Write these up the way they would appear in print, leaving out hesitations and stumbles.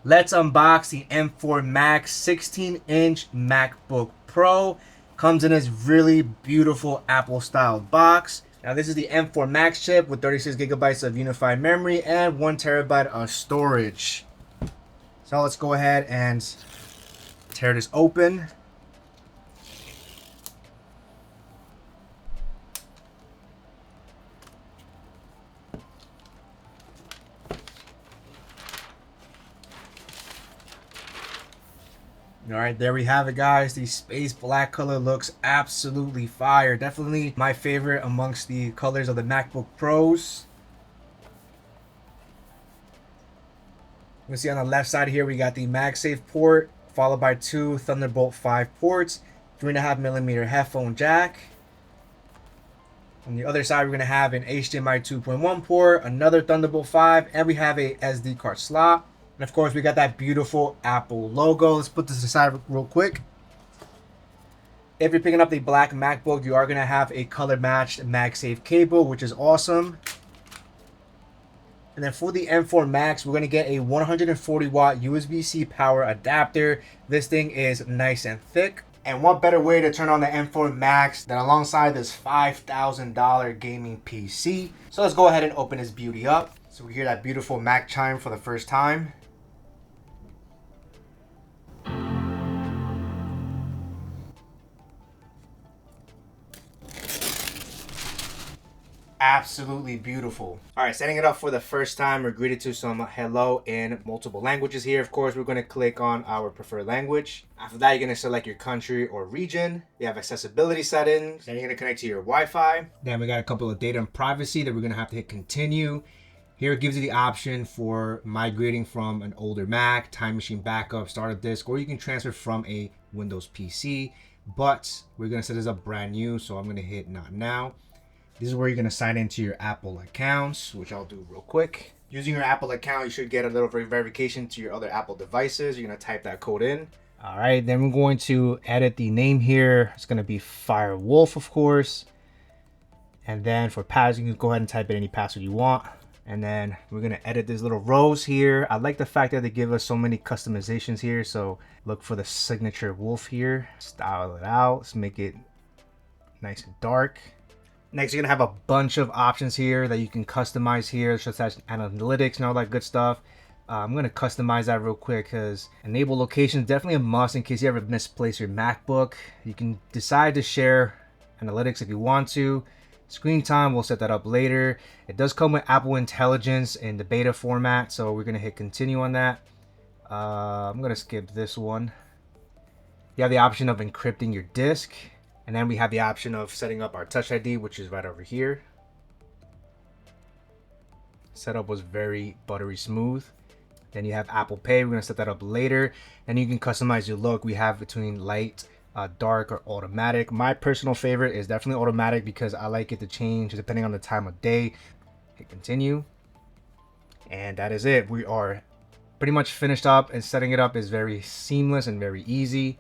Let's unbox the M4 Max 16-inch MacBook Pro. Comes in this really beautiful Apple-styled box. Now this is the M4 Max chip with 36 gigabytes of unified memory and 1 terabyte of storage. So let's go ahead and tear this open. All right, there we have it, guys. The space black color looks absolutely fire. Definitely my favorite amongst the colors of the MacBook Pros. You can see on the left side here, we got the MagSafe port, followed by 2 Thunderbolt 5 ports, 3.5mm headphone jack. On the other side, we're going to have an HDMI 2.1 port, another Thunderbolt 5, and we have a SD card slot. And of course, we got that beautiful Apple logo. Let's put this aside real quick. If you're picking up the black MacBook, you are going to have a color matched MagSafe cable, which is awesome. And then for the M4 Max, we're going to get a 140 watt USB-C power adapter. This thing is nice and thick. And what better way to turn on the M4 Max than alongside this $5,000 gaming PC. So let's go ahead and open this beauty up. So we hear that beautiful Mac chime for the first time. Absolutely beautiful. All right, setting it up for the first time, we're greeted to some hello in multiple languages here. Of course, we're going to click on our preferred language. After that, you're going to select your country or region. You have accessibility settings. Then you're going to connect to your Wi-Fi. Then we got a couple of data and privacy that we're going to have to hit continue. Here it gives you the option for migrating from an older Mac, time machine backup, startup disk, or you can transfer from a Windows PC. But we're going to set this up brand new, so I'm going to hit not now. This is where you're going to sign into your Apple accounts, which I'll do real quick. Using your Apple account, you should get a little verification to your other Apple devices. You're going to type that code in. All right, then we're going to edit the name here. It's going to be Firewolf, of course. And then for password, you can go ahead and type in any password you want. And then we're going to edit these little rows here. I like the fact that they give us so many customizations here. So look for the signature wolf here. Style it out. Let's make it nice and dark. Next, you're going to have a bunch of options here that you can customize here, such as analytics and all that good stuff. I'm going to customize that real quick because enable location is definitely a must in case you ever misplace your MacBook. You can decide to share analytics if you want to. Screen time, we'll set that up later. It does come with Apple Intelligence in the beta format, so we're going to hit continue on that. I'm going to skip this one. You have the option of encrypting your disk. And then we have the option of setting up our Touch ID, which is right over here. Setup was very buttery smooth. Then you have Apple Pay. We're going to set that up later. And you can customize your look. We have between light, dark, or automatic. My personal favorite is definitely automatic because I like it to change depending on the time of day. Hit continue. And that is it. We are pretty much finished up, and setting it up is very seamless and very easy.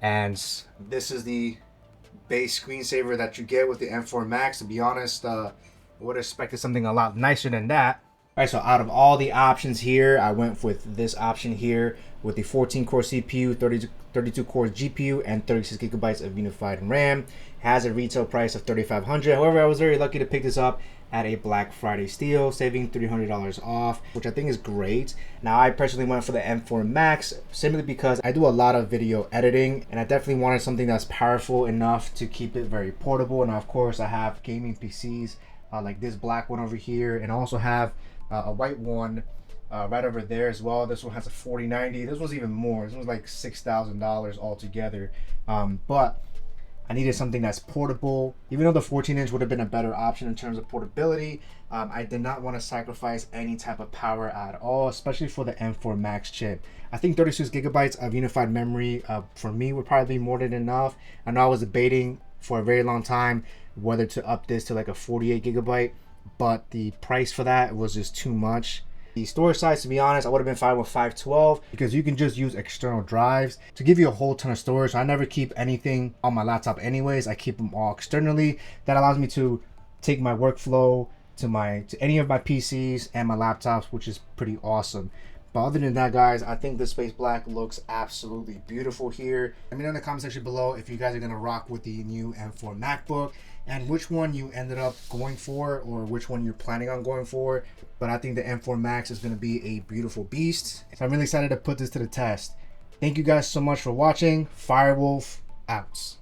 And this is the base screensaver that you get with the M4 Max. To be honest, I would have expected something a lot nicer than that. All right, so out of all the options here, I went with this option here with the 14-core CPU, 32-core GPU, and 36 gigabytes of unified RAM. It has a retail price of $3,500. However, I was very lucky to pick this up at a Black Friday steal, saving $300 off, which I think is great. Now, I personally went for the M4 Max simply because I do a lot of video editing, and I definitely wanted something that's powerful enough to keep it very portable. And of course, I have gaming PCs like this black one over here, and I also have a white one right over there as well. This one has a 4090. This one's even more. This one's like $6,000 altogether. But I needed something that's portable. Even though the 14-inch would have been a better option in terms of portability, I did not want to sacrifice any type of power at all, especially for the M4 Max chip. I think 36 gigabytes of unified memory for me would probably be more than enough. I know I was debating for a very long time whether to up this to like a 48 gigabyte, but the price for that was just too much. The storage size, to be honest, I would have been fine with 512 because you can just use external drives to give you a whole ton of storage. I never keep anything on my laptop anyways. I keep them all externally. That allows me to take my workflow to any of my PCs and my laptops, which is pretty awesome. But other than that, guys, I think the space black looks absolutely beautiful here. Let me know in the comment section below if you guys are gonna rock with the new M4 MacBook and which one you ended up going for or which one you're planning on going for. But I think the M4 Max is gonna be a beautiful beast. So I'm really excited to put this to the test. Thank you guys so much for watching. Firewolf out.